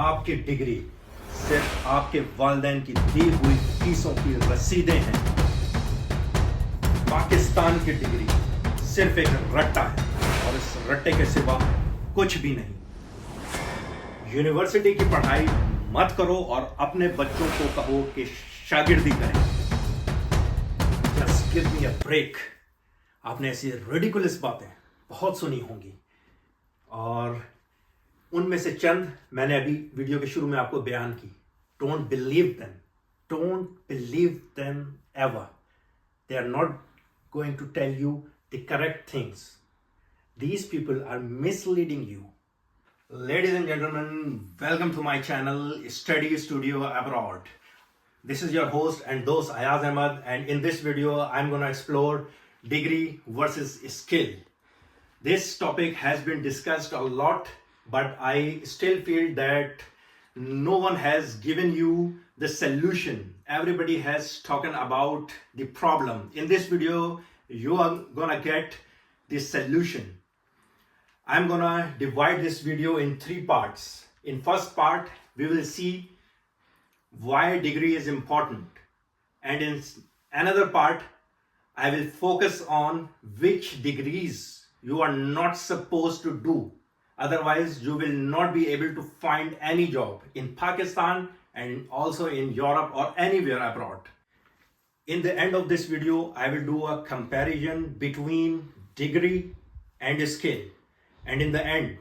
آپ کی ڈگری صرف آپ کے والدین کی دی ہوئی فیسوں کی رسیدیں ہیں. پاکستان کی ڈگری صرف ایک رٹا ہے اور اس رٹے کے سوا کچھ بھی نہیں. یونیورسٹی کی پڑھائی مت کرو اور اپنے بچوں کو کہو کہ شاگردی کریں. Just give me a break. آپ نے ایسی ریڈیکولس باتیں بہت سنی ہوں گی اور ان میں سے چند میں نے ابھی ویڈیو کے شروع میں آپ کو بیان کی. Don't believe them. Don't believe them ever. They are not going to tell you the correct things. These people are misleading you. Ladies and gentlemen, welcome to my channel Study Studio Abroad. This is your host and dost Ayaz Ahmed, and in this video I'm going to explore degree versus skill. This topic has been discussed a lot, but I still feel that no one has given you the solution. Everybody has talked about the problem. In this video, you are gonna get the solution. I'm gonna divide this video in 3 parts. In first part, we will see why degree is important. And in another part, I will focus on which degrees you are not supposed to do. Otherwise, you will not be able to find any job in Pakistan and also in Europe or anywhere abroad. In the end of this video, I will do a comparison between degree and skill. And in the end,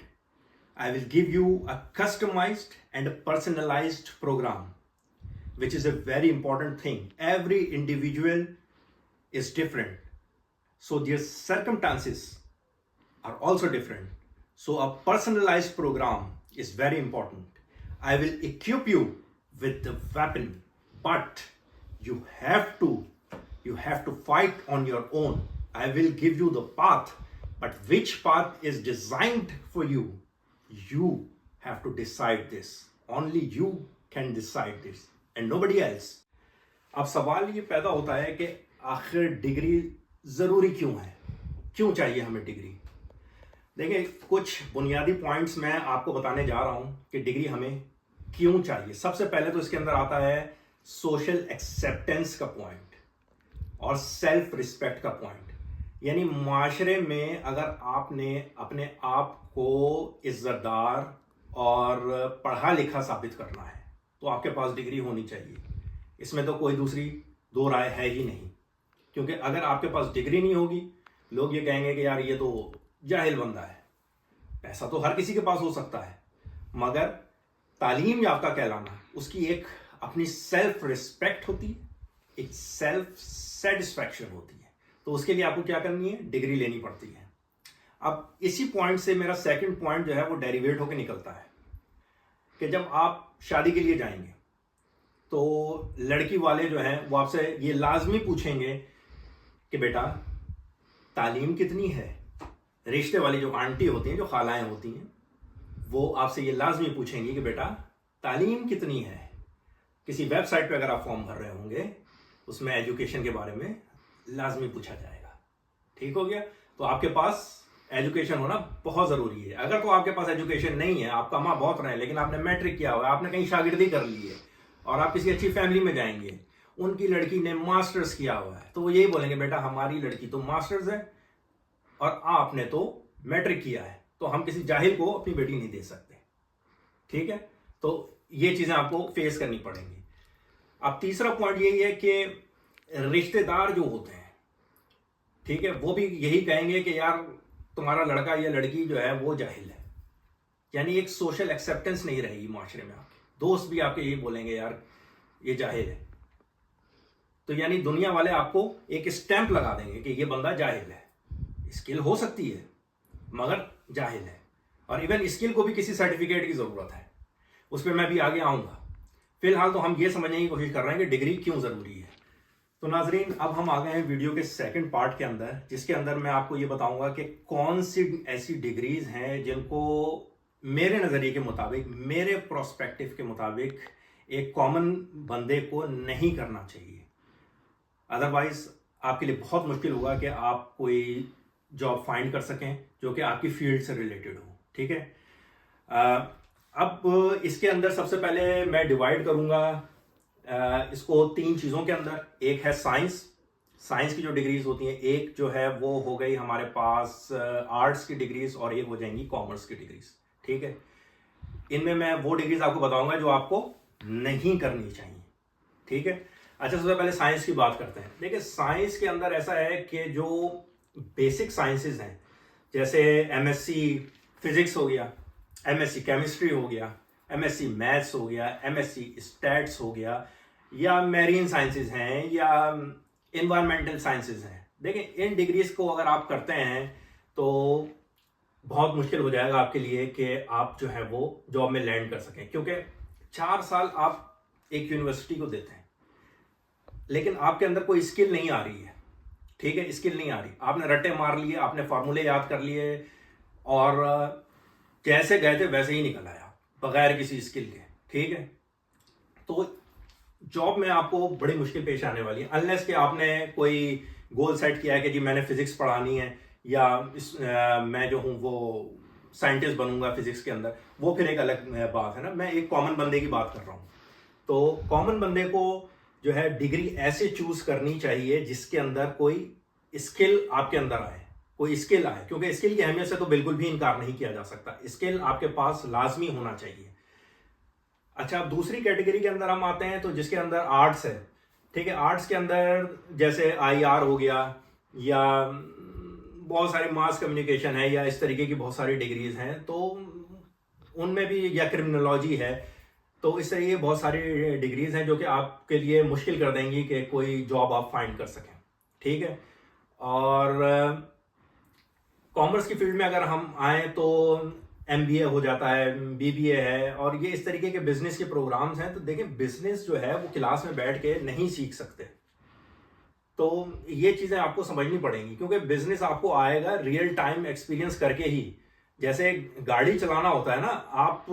I will give you a customized and a personalized program, which is a very important thing. Every individual is different, so their circumstances are also different. So a personalized program is very important. I will equip you with the weapon, but you have to fight on your own. I will give you the path, but which path is designed for you? You have to decide this. Only you can decide this and nobody else. اب سوال یہ پیدا ہوتا ہے کہ آخر degree ضروری کیوں ہے؟ کیوں چاہیے ہمیں ڈگری؟ دیکھیں، کچھ بنیادی پوائنٹس میں آپ کو بتانے جا رہا ہوں کہ ڈگری ہمیں کیوں چاہیے. سب سے پہلے تو اس کے اندر آتا ہے سوشل ایکسیپٹنس کا پوائنٹ اور سیلف رسپیکٹ کا پوائنٹ. یعنی معاشرے میں اگر آپ نے اپنے آپ کو عزت دار اور پڑھا لکھا ثابت کرنا ہے تو آپ کے پاس ڈگری ہونی چاہیے. اس میں تو کوئی دوسری دو رائے ہے ہی نہیں. کیونکہ اگر آپ کے پاس ڈگری نہیں ہوگی، لوگ یہ کہیں گے کہ یار یہ تو جاہل بندہ ہے. پیسہ تو ہر کسی کے پاس ہو سکتا ہے، مگر تعلیم یافتہ کہلانا، اس کی ایک اپنی سیلف رسپیکٹ ہوتی ہے، ایک سیلف سیٹسفیکشن ہوتی ہے. تو اس کے لیے آپ کو کیا کرنی ہے؟ ڈگری لینی پڑتی ہے. اب اسی پوائنٹ سے میرا سیکنڈ پوائنٹ جو ہے وہ ڈیریویٹ ہو کے نکلتا ہے کہ جب آپ شادی کے لیے جائیں گے تو لڑکی والے جو ہیں وہ آپ سے یہ لازمی پوچھیں گے کہ بیٹا تعلیم کتنی ہے. رشتے والی جو آنٹی ہوتی ہیں، جو خالائیں ہوتی ہیں، وہ آپ سے یہ لازمی پوچھیں گی کہ بیٹا تعلیم کتنی ہے. کسی ویب سائٹ پہ اگر آپ فارم بھر رہے ہوں گے اس میں ایجوکیشن کے بارے میں لازمی پوچھا جائے گا. ٹھیک ہو گیا؟ تو آپ کے پاس ایجوکیشن ہونا بہت ضروری ہے. اگر تو آپ کے پاس ایجوکیشن نہیں ہے، آپ کما بہت رہے ہیں لیکن آپ نے میٹرک کیا ہوا ہے، آپ نے کہیں شاگردی کر لی ہے اور آپ کسی اچھی فیملی میں جائیں گے، ان کی لڑکی نے ماسٹرز کیا ہوا ہے، تو وہ یہی بولیں گے بیٹا ہماری لڑکی تو ماسٹرز ہے اور آپ نے تو میٹرک کیا ہے، تو ہم کسی جاہل کو اپنی بیٹی نہیں دے سکتے. ٹھیک ہے؟ تو یہ چیزیں آپ کو فیس کرنی پڑیں گی. اب تیسرا پوائنٹ یہی ہے کہ رشتے دار جو ہوتے ہیں، ٹھیک ہے، وہ بھی یہی کہیں گے کہ یار تمہارا لڑکا یا لڑکی جو ہے وہ جاہل ہے. یعنی ایک سوشل ایکسیپٹنس نہیں رہے گی معاشرے میں. آپ کے دوست بھی آپ کے یہی بولیں گے یار یہ جاہل ہے. تو یعنی دنیا والے آپ کو ایک اسٹیمپ لگا دیں گے کہ یہ بندہ جاہل ہے. اسکل ہو سکتی ہے مگر جاہل ہے. اور ایون اسکل کو بھی کسی سرٹیفکیٹ کی ضرورت ہے، اس پہ میں بھی آگے آؤں گا. فی الحال تو ہم یہ سمجھنے کی کوشش کر رہے ہیں کہ ڈگری کیوں ضروری ہے. تو ناظرین، اب ہم آ گئے ہیں ویڈیو کے سیکنڈ پارٹ کے اندر، جس کے اندر میں آپ کو یہ بتاؤں گا کہ کون سی ایسی ڈگریز ہیں جن کو میرے نظریے کے مطابق، میرے پروسپیکٹو کے مطابق ایک کامن بندے کو نہیں کرنا چاہیے. ادروائز آپ کے لیے بہت مشکل ہوگا کہ آپ کوئی جاب فائنڈ کر سکیں جو کہ آپ کی فیلڈ سے ریلیٹڈ ہو. ٹھیک ہے؟ اب اس کے اندر سب سے پہلے میں ڈیوائڈ کروں گا اس کو 3 چیزوں کے اندر. ایک ہے سائنس کی جو ڈگریز ہوتی ہیں، ایک جو ہے وہ ہو گئی ہمارے پاس آرٹس کی ڈگریز، اور ایک ہو جائیں گی کامرس کی ڈگریز. ٹھیک ہے، ان میں وہ ڈگریز آپ کو بتاؤں گا جو آپ کو نہیں کرنی چاہیے. ٹھیک ہے. اچھا، سب سے پہلے سائنس کی بات کرتے ہیں. دیکھیں، سائنس کے اندر ایسا ہے کہ جو بیسک سائنسز ہیں، جیسے ایم ایس سی فزکس ہو گیا، ایم ایس سی کیمسٹری ہو گیا، ایم ایس سی میتھس ہو گیا، ایم ایس سی اسٹیٹس ہو گیا، یا میرین سائنسز ہیں، یا انوائرمنٹل سائنسز ہیں. دیکھیں، ان ڈگریز کو اگر آپ کرتے ہیں تو بہت مشکل ہو جائے گا آپ کے لیے کہ آپ جو ہے وہ جاب میں لینڈ کر سکیں، کیونکہ 4 سال آپ ایک یونیورسٹی کو دیتے ہیں لیکن آپ کے اندر کوئی اسکل نہیں آ رہی ہے. ٹھیک ہے، اسکل نہیں آ رہی، آپ نے رٹے مار لیے، آپ نے فارمولے یاد کر لیے، اور جیسے گئے تھے ویسے ہی نکل آیا بغیر کسی اسکل کے. ٹھیک ہے، تو جاب میں آپ کو بڑی مشکل پیش آنے والی ہے، انلیس کہ آپ نے کوئی گول سیٹ کیا ہے کہ جی میں نے فزکس پڑھانی ہے، یا میں جو ہوں وہ سائنٹسٹ بنوں گا فزکس کے اندر. وہ پھر ایک الگ بات ہے نا. میں ایک کامن بندے کی بات کر رہا ہوں. تو کامن بندے کو جو ہے ڈگری ایسے چوز کرنی چاہیے جس کے اندر کوئی اسکل آپ کے اندر آئے، کوئی اسکل آئے، کیونکہ اسکل کی اہمیت سے تو بالکل بھی انکار نہیں کیا جا سکتا. اسکل آپ کے پاس لازمی ہونا چاہیے. اچھا، اب دوسری کیٹیگری کے اندر ہم آتے ہیں تو جس کے اندر آرٹس ہے. ٹھیک ہے، آرٹس کے اندر جیسے آئی آر ہو گیا، یا بہت سارے ماس کمیونیکیشن ہے، یا اس طریقے کی بہت ساری ڈگریز ہیں، تو ان میں بھی، یا کرمنالوجی ہے. تو اس طرح یہ بہت ساری ڈگریز ہیں جو کہ آپ کے لیے مشکل کر دیں گی کہ کوئی جاب آپ فائنڈ کر سکیں. ٹھیک ہے، اور کامرس کی فیلڈ میں اگر ہم آئیں تو ایم بی اے ہو جاتا ہے، بی بی اے ہے، اور یہ اس طریقے کے بزنس کے پروگرامز ہیں. تو دیکھیں، بزنس جو ہے وہ کلاس میں بیٹھ کے نہیں سیکھ سکتے. تو یہ چیزیں آپ کو سمجھنی پڑیں گی، کیونکہ بزنس آپ کو آئے گا ریئل ٹائم ایکسپیرینس کر کے ہی. جیسے گاڑی چلانا ہوتا ہے نا، آپ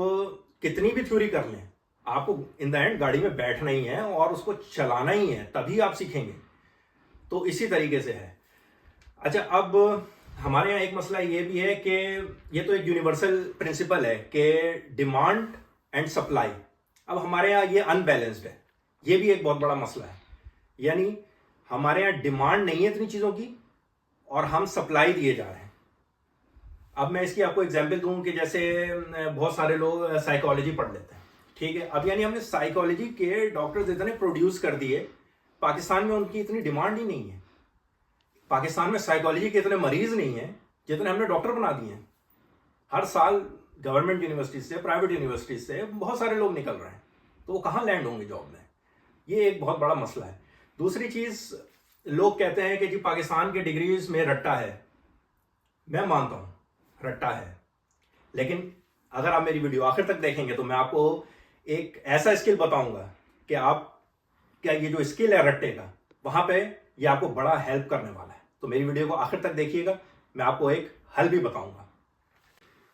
کتنی بھی تھیوری کر لیں، آپ کو ان دا اینڈ گاڑی میں بیٹھنا ہی ہے اور اس کو چلانا ہی ہے، تبھی آپ سیکھیں گے. تو اسی طریقے سے ہے. اچھا، اب ہمارے یہاں ایک مسئلہ یہ بھی ہے کہ یہ تو ایک یونیورسل پرنسپل ہے کہ ڈیمانڈ اینڈ سپلائی. اب ہمارے یہاں یہ ان بیلنسڈ ہے، یہ بھی ایک بہت بڑا مسئلہ ہے. یعنی ہمارے یہاں ڈیمانڈ نہیں ہے اتنی چیزوں کی، اور ہم سپلائی دیے جا رہے ہیں. اب میں اس کی آپ کو ایگزامپل دوں کہ جیسے بہت سارے لوگ سائیکالوجی پڑھ لیتے ہیں. ٹھیک ہے، اب یعنی ہم نے سائیکالوجی کے ڈاکٹرز اتنے پروڈیوس کر دیے، پاکستان میں ان کی اتنی ڈیمانڈ ہی نہیں ہے. پاکستان میں سائیکالوجی کے اتنے مریض نہیں ہیں جتنے ہم نے ڈاکٹر بنا دیے ہیں. ہر سال گورنمنٹ یونیورسٹیز سے، پرائیویٹ یونیورسٹیز سے بہت سارے لوگ نکل رہے ہیں، تو وہ کہاں لینڈ ہوں گے جاب میں؟ یہ ایک بہت بڑا مسئلہ ہے. دوسری چیز، لوگ کہتے ہیں کہ جی پاکستان کے ڈگریز میں رٹا ہے. میں مانتا ہوں رٹا ہے، لیکن اگر آپ میری ویڈیو آخر تک دیکھیں گے تو میں آپ کو ایک ایسا اسکل بتاؤں گا کہ آپ کیا یہ جو اسکل ہے رٹے کا، وہاں پہ یہ آپ کو بڑا ہیلپ کرنے والا ہے. تو میری ویڈیو کو آخر تک دیکھیے گا، میں آپ کو ایک حل بھی بتاؤں گا.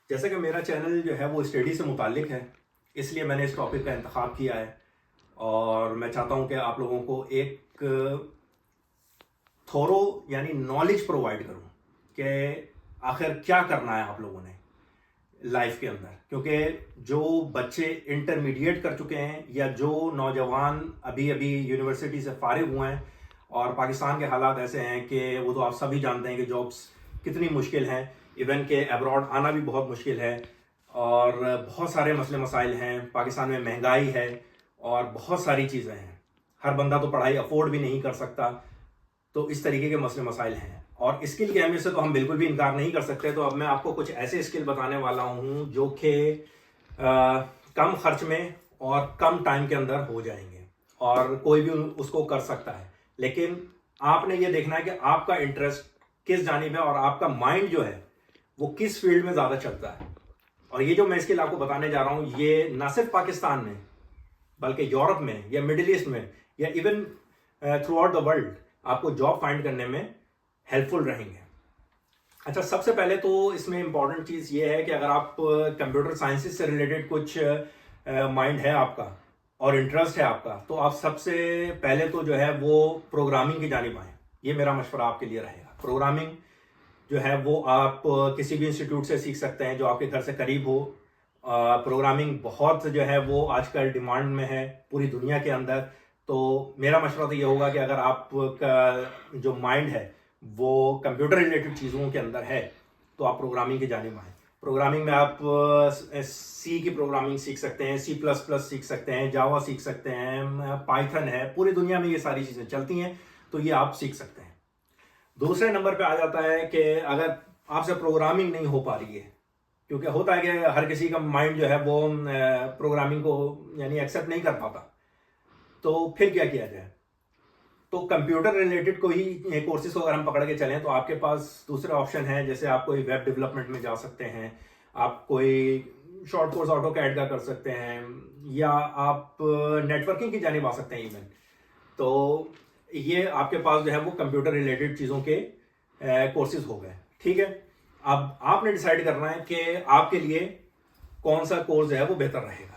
جیسے کہ میرا چینل جو ہے وہ اسٹڈی سے متعلق ہے، اس لیے میں نے اس ٹاپک کا انتخاب کیا ہے، اور میں چاہتا ہوں کہ آپ لوگوں کو ایک تھورو یعنی نالج پرووائڈ کروں کہ آخر کیا کرنا ہے آپ لوگوں نے لائف کے اندر. کیونکہ جو بچے انٹرمیڈیٹ کر چکے ہیں، یا جو نوجوان ابھی یونیورسٹی سے فارغ ہوئے ہیں، اور پاکستان کے حالات ایسے ہیں کہ وہ تو آپ سبھی جانتے ہیں کہ جابس کتنی مشکل ہیں، ایون کہ ایبراڈ آنا بھی بہت مشکل ہے، اور بہت سارے مسئلے مسائل ہیں. پاکستان میں مہنگائی ہے، اور بہت ساری چیزیں ہیں، ہر بندہ تو پڑھائی افورڈ بھی نہیں کر سکتا. تو اس طریقے کے مسئلے مسائل ہیں، اور اسکل کی اہمیت سے تو ہم بالکل بھی انکار نہیں کر سکتے. تو اب میں آپ کو کچھ ایسے اسکل بتانے والا ہوں جو کہ کم خرچ میں اور کم ٹائم کے اندر ہو جائیں گے، اور کوئی بھی اس کو کر سکتا ہے. لیکن آپ نے یہ دیکھنا ہے کہ آپ کا انٹرسٹ کس جانب ہے، اور آپ کا مائنڈ جو ہے وہ کس فیلڈ میں زیادہ چلتا ہے. اور یہ جو میں اسکل آپ کو بتانے جا رہا ہوں، یہ نہ صرف پاکستان میں بلکہ یورپ میں، یا مڈل ایسٹ میں، یا even through out the world آپ کو جاب فائنڈ کرنے میں ہیلپ فل رہیں گے. اچھا، سب سے پہلے تو اس میں امپورٹنٹ چیز یہ ہے کہ اگر آپ کمپیوٹر سائنسز سے ریلیٹڈ کچھ مائنڈ ہے آپ کا اور انٹرسٹ ہے آپ کا، تو آپ سب سے پہلے تو جو ہے وہ پروگرامنگ کی جانب آئیں. یہ میرا مشورہ آپ کے لیے رہے گا. پروگرامنگ جو ہے وہ آپ کسی بھی انسٹیٹیوٹ سے سیکھ سکتے ہیں جو آپ کے گھر سے قریب ہو. پروگرامنگ بہت جو ہے وہ آج کل ڈیمانڈ میں ہے پوری دنیا کے اندر. تو میرا مشورہ تو یہ ہوگا کہ اگر آپ کا جو مائنڈ ہے وہ کمپیوٹر ریلیٹڈ چیزوں کے اندر ہے تو آپ پروگرامنگ کی جانب آئیں. پروگرامنگ میں آپ سی کی پروگرامنگ سیکھ سکتے ہیں, C++ سیکھ سکتے ہیں, جاوا سیکھ سکتے ہیں, پائتھن ہے, پوری دنیا میں یہ ساری چیزیں چلتی ہیں, تو یہ آپ سیکھ سکتے ہیں. دوسرے نمبر پہ آ جاتا ہے کہ اگر آپ سے پروگرامنگ نہیں ہو پا رہی ہے, کیونکہ ہوتا ہے کہ ہر کسی کا مائنڈ جو ہے وہ پروگرامنگ کو یعنی ایکسیپٹ نہیں کر پاتا, تو پھر کیا کیا جائے؟ تو کمپیوٹر ریلیٹڈ کوئی کورسز کو اگر ہم پکڑ کے چلیں تو آپ کے پاس دوسرے آپشن ہیں, جیسے آپ کوئی ویب ڈیولپمنٹ میں جا سکتے ہیں, آپ کوئی شارٹ کورس آٹو کیڈ کا کر سکتے ہیں, یا آپ نیٹ ورکنگ کی جانب آ سکتے ہیں ایون. تو یہ آپ کے پاس جو ہے وہ کمپیوٹر ریلیٹڈ چیزوں کے کورسز ہو گئے. ٹھیک ہے, اب آپ نے ڈیسائیڈ کرنا ہے کہ آپ کے لیے کون سا کورس جو ہے وہ بہتر رہے گا.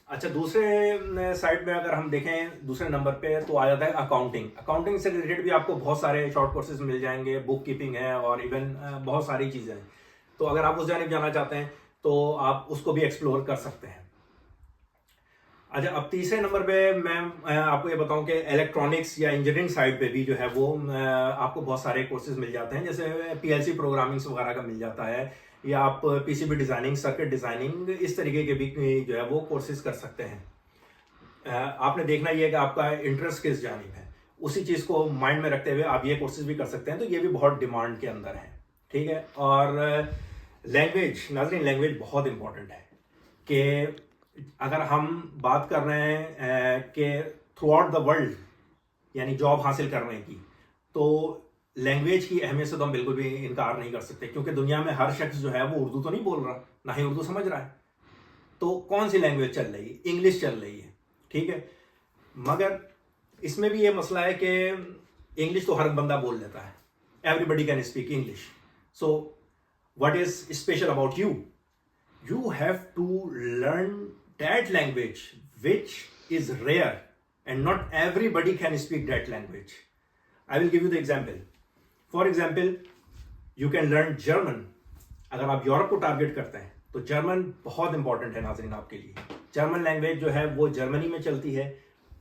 اچھا, دوسرے سائڈ میں اگر ہم دیکھیں دوسرے نمبر پہ تو آ جاتا ہے اکاؤنٹنگ. اکاؤنٹنگ سے ریلیٹڈ بھی آپ کو بہت سارے شارٹ کورسز مل جائیں گے, بک کیپنگ ہے اور ایون بہت ساری چیزیں ہیں. تو اگر آپ اس جانب جانا چاہتے ہیں تو آپ اس کو بھی ایکسپلور کر سکتے ہیں. اچھا, اب تیسرے نمبر پہ میں آپ کو یہ بتاؤں کہ الیکٹرانکس یا انجینئرنگ سائڈ پہ بھی جو ہے وہ آپ کو بہت سارے کورسز مل جاتے ہیں, جیسے PLC پروگرامنگس وغیرہ کا مل جاتا ہے, یا آپ PCB ڈیزائننگ, سرکٹ ڈیزائننگ, اس طریقے کے بھی جو ہے وہ کورسز کر سکتے ہیں. آپ نے دیکھنا یہ ہے کہ آپ کا انٹرسٹ کس جانب ہے, اسی چیز کو مائنڈ میں رکھتے ہوئے آپ یہ کورسز بھی کر سکتے ہیں. تو یہ بھی بہت ڈیمانڈ کے اندر ہے. ٹھیک ہے, اور لینگویج, ناظرین لینگویج بہت امپورٹنٹ ہے. کہ اگر ہم بات کر رہے ہیں کہ تھرو آؤٹ دا ورلڈ یعنی جاب حاصل کرنے کی, تو لینگویج کی اہمیت سے تو ہم بالکل بھی انکار نہیں کر سکتے, کیونکہ دنیا میں ہر شخص جو ہے وہ اردو تو نہیں بول رہا, نہ ہی اردو سمجھ رہا ہے. تو کون سی لینگویج چل رہی ہے؟ انگلش چل رہی ہے. ٹھیک ہے, مگر اس میں بھی یہ مسئلہ ہے کہ انگلش تو ہر بندہ بول لیتا ہے, everybody can speak English. So what is special about you? You have to learn that language which is rare and not everybody can speak that language. I will give you the example. For example, you can learn German. اگر آپ Europe کو target کرتے ہیں تو German بہت important ہے ناظرین آپ کے لیے. جرمن لینگویج جو ہے وہ جرمنی میں چلتی ہے,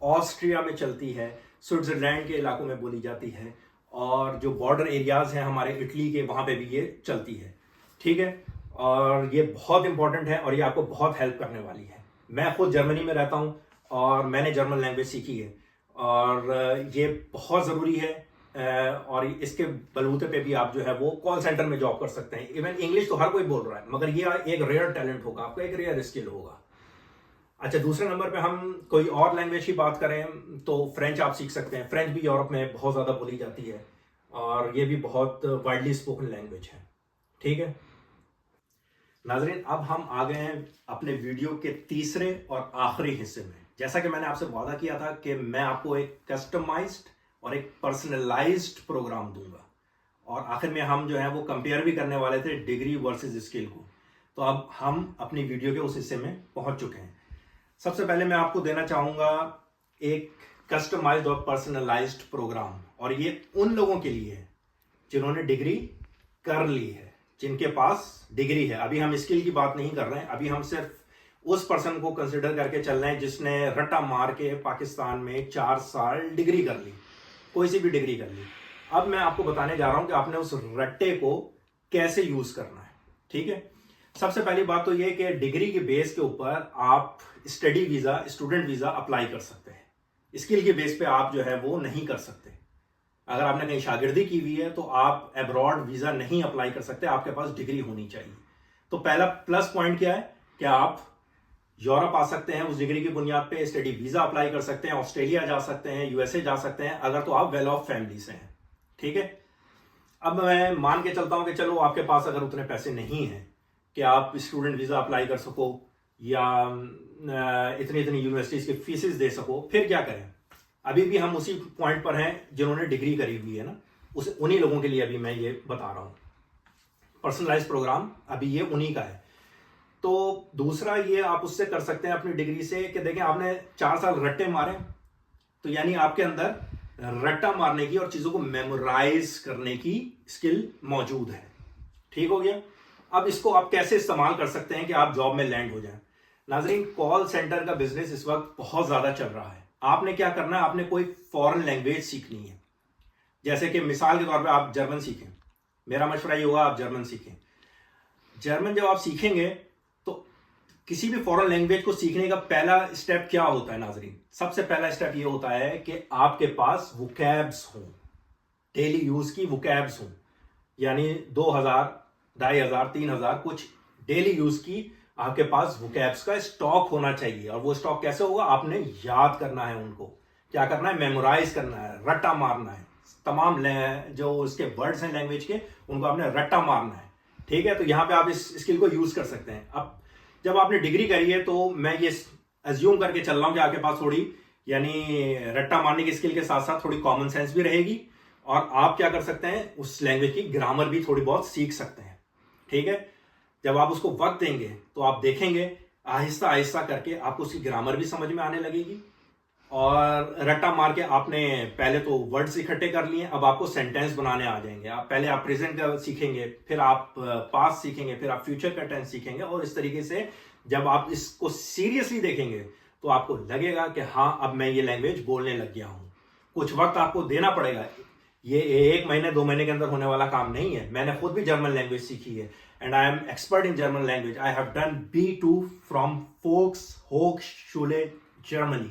آسٹریا میں چلتی ہے, سوئٹزرلینڈ کے علاقوں میں بولی جاتی ہے, اور جو بارڈر ایریاز ہیں ہمارے اٹلی کے وہاں پہ بھی یہ چلتی ہے. ٹھیک ہے, اور یہ بہت امپورٹنٹ ہے اور یہ آپ کو بہت ہیلپ کرنے والی ہے. میں خود جرمنی میں رہتا ہوں اور میں نے جرمن لینگویج سیکھی ہے, اور یہ بہت ضروری ہے. اور اس کے بلوتے پہ بھی آپ جو ہے وہ کال سینٹر میں جاب کر سکتے ہیں. ایون انگلش تو ہر کوئی بول رہا ہے, مگر یہ ایک ریئر ٹیلنٹ ہوگا آپ کا, ایک ریئر اسکل ہوگا. اچھا, دوسرے نمبر پہ ہم کوئی اور لینگویج کی بات کریں تو فرینچ آپ سیکھ سکتے ہیں. فرینچ بھی یورپ میں بہت زیادہ بولی جاتی ہے اور یہ بھی بہت وائڈلی اسپوکن لینگویج ہے. ٹھیک ہے ناظرین, اب ہم آ گئے ہیں اپنے ویڈیو کے تیسرے اور آخری حصے میں. جیسا کہ میں نے آپ سے وعدہ کیا تھا کہ میں آپ کو ایک کسٹمائزڈ اور ایک پرسنلائزڈ پروگرام دوں گا, اور آخر میں ہم جو ہے وہ کمپیئر بھی کرنے والے تھے ڈگری ورسز اسکل کو. تو اب ہم اپنی ویڈیو کے اس حصے میں پہنچ چکے ہیں. سب سے پہلے میں آپ کو دینا چاہوں گا ایک کسٹمائزڈ اور پرسنلائزڈ پروگرام, اور یہ ان لوگوں کے لیے ہے جنہوں نے ڈگری کر لی ہے, جن کے پاس ڈگری ہے. ابھی ہم اسکل کی بات نہیں کر رہے ہیں, ابھی ہم صرف اس پرسن کو کنسیڈر کر کے چل رہے ہیں جس نے رٹا مار کے پاکستان میں 4 سال ڈگری کر لی, کوئی سی بھی ڈگری کر لی. اب میں آپ کو بتانے جا رہا ہوں کہ آپ نے اس رٹے کو کیسے یوز کرنا ہے. ٹھیک ہے, سب سے پہلی بات تو یہ کہ ڈگری کے بیس کے اوپر آپ study visa, student visa apply کر سکتے ہیں. اسکل کے بیس پہ آپ جو ہے وہ نہیں کر سکتے. اگر آپ نے کہیں شاگردی کی ہوئی ہے تو آپ ایبراڈ ویزا نہیں اپلائی کر سکتے, آپ کے پاس ڈگری ہونی چاہیے. تو پہلا پلس پوائنٹ کیا ہے کہ آپ یورپ آ سکتے ہیں اس ڈگری کی بنیاد پہ, اسٹڈی ویزا اپلائی کر سکتے ہیں, آسٹریلیا جا سکتے ہیں, USA جا سکتے ہیں, اگر تو آپ ویل آف فیملی سے ہیں. ٹھیک ہے, اب میں مان کے چلتا ہوں کہ چلو آپ کے پاس اگر اتنے پیسے نہیں ہیں کہ آپ اسٹوڈنٹ ویزا اپلائی کر سکو یا اتنی یونیورسٹیز کی فیسز دے سکو, پھر کیا کریں؟ ابھی بھی ہم اسی پوائنٹ پر ہیں جنہوں نے ڈگری کری ہوئی ہے نا, انہی لوگوں کے لیے ابھی میں یہ بتا رہا ہوں. پرسنلائز پروگرام ابھی یہ انہی کا ہے. تو دوسرا یہ آپ اس سے کر سکتے ہیں اپنی ڈگری سے کہ دیکھیں آپ نے 4 سال رٹے مارے, تو یعنی آپ کے اندر رٹا مارنے کی اور چیزوں کو میمورائز کرنے کی اسکل موجود ہے. ٹھیک ہو گیا. اب اس کو آپ کیسے استعمال کر سکتے ہیں کہ آپ جاب میں لینڈ ہو جائیں. ناظرین کال سینٹر کا بزنس اس وقت بہت زیادہ چل رہا ہے. آپ نے کیا کرنا ہے, آپ نے کوئی فورن لینگویج سیکھنی ہے. جیسے کہ مثال کے طور پہ آپ جرمن سیکھیں. میرا مشورہ یہ ہوگا آپ جرمن سیکھیں. جرمن جب آپ سیکھیں گے تو کسی بھی فورن لینگویج کو سیکھنے کا پہلا اسٹیپ کیا ہوتا ہے ناظرین؟ سب سے پہلا اسٹیپ یہ ہوتا ہے کہ آپ کے پاس وکیبس ہوں, ڈیلی یوز کی وکیبس ہوں. یعنی 2000 2500 3000 کچھ ڈیلی یوز کی آپ کے پاس وکیبس کا اسٹاک ہونا چاہیے. اور وہ اسٹاک کیسے ہوگا؟ آپ نے یاد کرنا ہے, ان کو کیا کرنا ہے, میمورائز کرنا ہے, رٹا مارنا ہے. تمام جو اس کے ورڈز ہیں لینگویج کے, ان کو آپ نے رٹا مارنا ہے. ٹھیک ہے, تو یہاں پہ آپ اس اسکل کو یوز کر سکتے ہیں. اب جب آپ نے ڈگری کری ہے تو میں یہ ایزیوم کر کے چل رہا ہوں کہ آپ کے پاس تھوڑی یعنی رٹا مارنے کی اسکل کے ساتھ ساتھ تھوڑی کامن سینس بھی رہے گی, اور آپ کیا کر سکتے ہیں, اس لینگویج کی گرامر بھی تھوڑی بہت سیکھ سکتے ہیں. ٹھیک ہے, جب آپ اس کو وقت دیں گے تو آپ دیکھیں گے آہستہ آہستہ کر کے آپ کو اس کی گرامر بھی سمجھ میں آنے لگے گی. اور رٹا مار کے آپ نے پہلے تو ورڈز اکٹھے کر لیے, اب آپ کو سینٹینس بنانے آ جائیں گے. آپ پہلے آپ پریزنٹ کا سیکھیں گے, پھر آپ پاسٹ سیکھیں گے, پھر آپ فیوچر کا ٹینس سیکھیں گے. اور اس طریقے سے جب آپ اس کو سیریسلی دیکھیں گے تو آپ کو لگے گا کہ ہاں اب میں یہ لینگویج بولنے لگ گیا ہوں. کچھ وقت آپ کو دینا پڑے گا, یہ 1 مہینے 2 مہینے کے اندر ہونے والا کام نہیں ہے. میں نے خود بھی جرمن لینگویج سیکھی ہے, and I am expert in German language. I have done B2 from فوکس ہوک شولے جرمنی.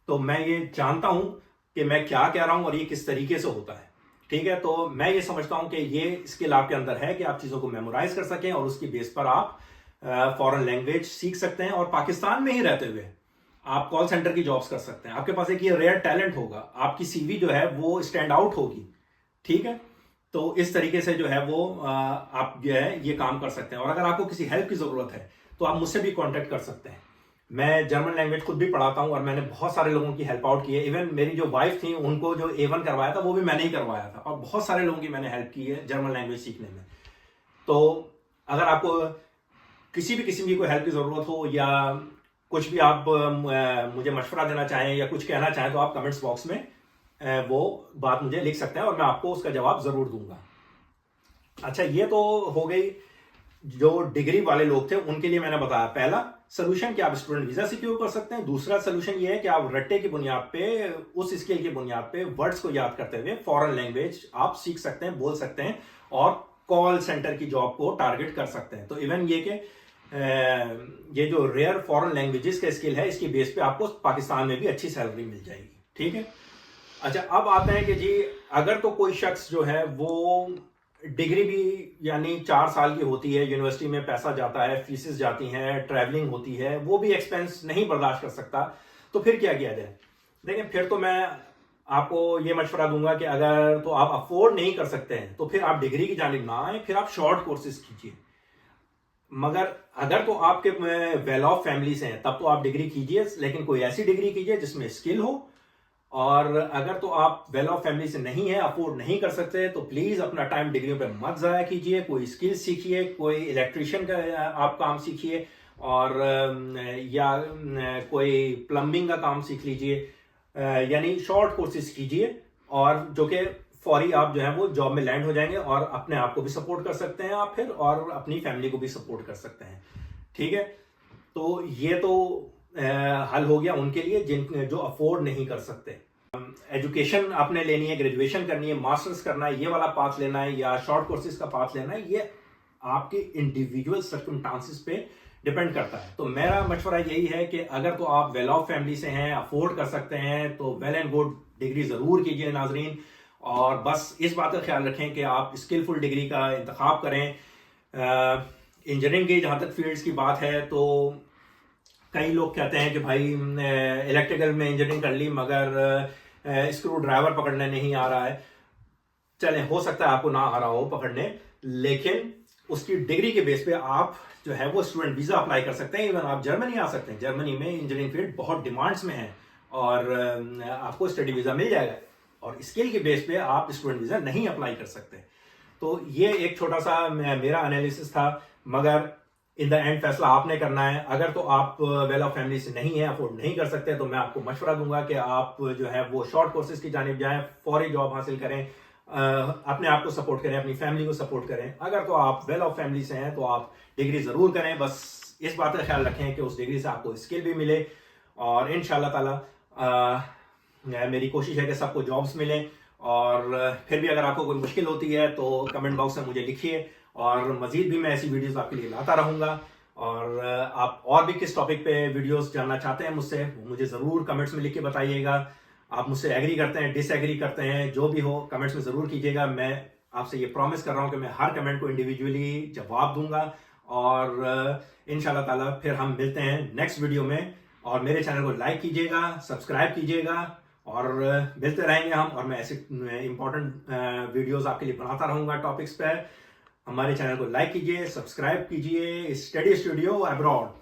تو میں یہ جانتا ہوں کہ میں کیا کہہ رہا ہوں اور یہ کس طریقے سے ہوتا ہے. ٹھیک ہے, تو میں یہ سمجھتا ہوں کہ یہ اسکل آپ کے اندر ہے کہ آپ چیزوں کو میمورائز کر سکیں اور اس کی بیس پر آپ فورن لینگویج سیکھ سکتے ہیں. اور پاکستان میں ہی رہتے ہوئے آپ کال سینٹر کی جابس کر سکتے ہیں. آپ کے پاس ایک یہ ریئر ٹیلنٹ ہوگا, آپ کی CV جو ہے وہ اسٹینڈ آؤٹ ہوگی. ٹھیک ہے, تو اس طریقے سے جو ہے وہ آپ جو ہے یہ کام کر سکتے ہیں. اور اگر آپ کو کسی ہیلپ کی ضرورت ہے تو آپ مجھ سے بھی کانٹیکٹ کر سکتے ہیں. میں جرمن لینگویج خود بھی پڑھاتا ہوں اور میں نے بہت سارے لوگوں کی ہیلپ آؤٹ کی ہے. ایون میری جو وائف تھیں ان کو جو A1 کروایا تھا وہ بھی میں نے ہی کروایا تھا, اور بہت سارے لوگوں کی میں نے ہیلپ کی ہے جرمن لینگویج سیکھنے میں. تو اگر آپ کو کسی بھی قسم کی کوئی ہیلپ کی ضرورت ہو یا کچھ بھی آپ مجھے مشورہ دینا چاہیں یا کچھ کہنا چاہیں تو آپ کمنٹس باکس میں وہ بات مجھے لکھ سکتے ہیں اور میں آپ کو اس کا جواب ضرور دوں گا. اچھا, یہ تو ہو گئی جو ڈگری والے لوگ تھے ان کے لیے میں نے بتایا. پہلا سلوشن کہ آپ اسٹوڈنٹ ویزا سیکیور کر سکتے ہیں. دوسرا سلوشن یہ ہے کہ آپ رٹے کی بنیاد پہ, اس اسکل کی بنیاد پہ ورڈز کو یاد کرتے ہوئے فورن لینگویج آپ سیکھ سکتے ہیں, بول سکتے ہیں اور کال سینٹر کی جاب کو ٹارگٹ کر سکتے ہیں. تو ایون یہ کہ یہ جو ریئر فورن لینگویجز کا اسکل ہے اس کی بیس پہ آپ کو پاکستان میں بھی اچھی سیلری مل جائے گی. ٹھیک ہے, اچھا اب آتے ہیں کہ جی اگر تو کوئی شخص جو ہے وہ ڈگری بھی یعنی 4 سال کی ہوتی ہے, یونیورسٹی میں پیسہ جاتا ہے, فیسز جاتی ہیں, ٹریولنگ ہوتی ہے, وہ بھی ایکسپینس نہیں برداشت کر سکتا, تو پھر کیا کیا جائے؟ دیکھیں پھر تو میں آپ کو یہ مشورہ دوں گا کہ اگر تو آپ افورڈ نہیں کر سکتے ہیں تو پھر آپ ڈگری کی جانب نہ آئیں, پھر آپ شارٹ کورسز کیجیے. مگر اگر تو آپ کے ویل آف فیملی سے ہیں تب تو آپ ڈگری کیجیے, لیکن کوئی ایسی ڈگری کیجیے جس میں اسکل ہو. اور اگر تو آپ ویل آف فیملی سے نہیں ہیں, افورڈ نہیں کر سکتے, تو پلیز اپنا ٹائم ڈگریوں پہ مت ضائع کیجیے. کوئی اسکل سیکھیے, کوئی الیکٹریشین کا آپ کام سیکھیے, اور یا کوئی پلمبنگ کا کام سیکھ لیجیے. یعنی شارٹ کورسز کیجیے اور جو کہ فوری آپ جو ہے وہ جاب میں لینڈ ہو جائیں گے اور اپنے آپ کو بھی سپورٹ کر سکتے ہیں آپ پھر, اور اپنی فیملی کو بھی سپورٹ کر سکتے ہیں. ٹھیک ہے, تو یہ تو حل ہو گیا ان کے لیے جن جو افورڈ نہیں کر سکتے. ایجوکیشن آپ نے لینی ہے, گریجویشن کرنی ہے, ماسٹرز کرنا ہے, یہ والا پاتھ لینا ہے یا شارٹ کورسز کا پاتھ لینا ہے, یہ آپ کے انڈیویجول سرکمسٹانسز پہ ڈپینڈ کرتا ہے. تو میرا مشورہ یہی ہے کہ اگر تو آپ ویل آف فیملی سے ہیں, افورڈ کر سکتے ہیں, تو ویل اینڈ گڈ, ڈگری ضرور کیجیے ناظرین. اور بس اس بات کا خیال رکھیں کہ آپ اسکلفل ڈگری کا انتخاب کریں. انجینئرنگ کی جہاں تک فیلڈز کی بات ہے تو کئی لوگ کہتے ہیں کہ بھائی الیکٹریکل میں انجینئرنگ کر لی مگر اسکرو ڈرائیور پکڑنے نہیں آ رہا ہے. چلیں, ہو سکتا ہے آپ کو نہ آ رہا ہو پکڑنے, لیکن اس کی ڈگری کے بیس پہ آپ جو ہے وہ اسٹوڈنٹ ویزا اپلائی کر سکتے ہیں. ایون آپ جرمنی آ سکتے ہیں, جرمنی میں انجینئرنگ فیلڈ بہت ڈیمانڈس میں ہے اور آپ کو اسٹڈی ویزا مل جائے گا. اور اسکل کے بیس پہ آپ اسٹوڈنٹ ویزا نہیں اپلائی کر سکتے. تو یہ ایک چھوٹا سا میرا انالیسس تھا, مگر ان دا اینڈ فیصلہ آپ نے کرنا ہے. اگر تو آپ ویل آف فیملی سے نہیں ہیں, افورڈ نہیں کر سکتے, تو میں آپ کو مشورہ دوں گا کہ آپ جو ہے وہ شارٹ کورسز کی جانب جائیں, فوری جاب حاصل کریں. اپنے آپ کو سپورٹ کریں, اپنی فیملی کو سپورٹ کریں. اگر تو آپ ویل آف فیملی سے ہیں تو آپ ڈگری ضرور کریں, بس اس بات کا خیال رکھیں کہ اس ڈگری سے آپ کو اسکل بھی ملے, اور ان شاء اللہ تعالیٰ میری کوشش ہے کہ سب کو جابس ملیں. اور پھر بھی اگر آپ کو کوئی مشکل ہوتی ہے تو کمنٹ باکس میں مجھے لکھیے, اور مزید بھی میں ایسی ویڈیوز آپ کے لیے لاتا رہوں گا. اور آپ اور بھی کس ٹاپک پہ ویڈیوز جاننا چاہتے ہیں مجھ سے, مجھے ضرور کمنٹس میں لکھ کے بتائیے گا. آپ مجھ سے ایگری کرتے ہیں, ڈس ایگری کرتے ہیں, جو بھی ہو کمنٹس میں ضرور کیجیے گا. میں آپ سے یہ پرومس کر رہا ہوں کہ میں ہر کمنٹ کو انڈیویجولی جواب دوں گا. اور ان شاء اللہ تعالیٰ پھر ہم ملتے ہیں نیکسٹ ویڈیو میں. اور میرے چینل کو لائک کیجیے گا, سبسکرائب کیجیے گا, اور ملتے رہیں گے ہم. اور میں ایسے امپورٹنٹ ویڈیوز آپ کے لیے بناتا رہوں گا ٹاپکس پہ. ہمارے چینل کو لائک کیجیے, سبسکرائب کیجیے. Study studio abroad.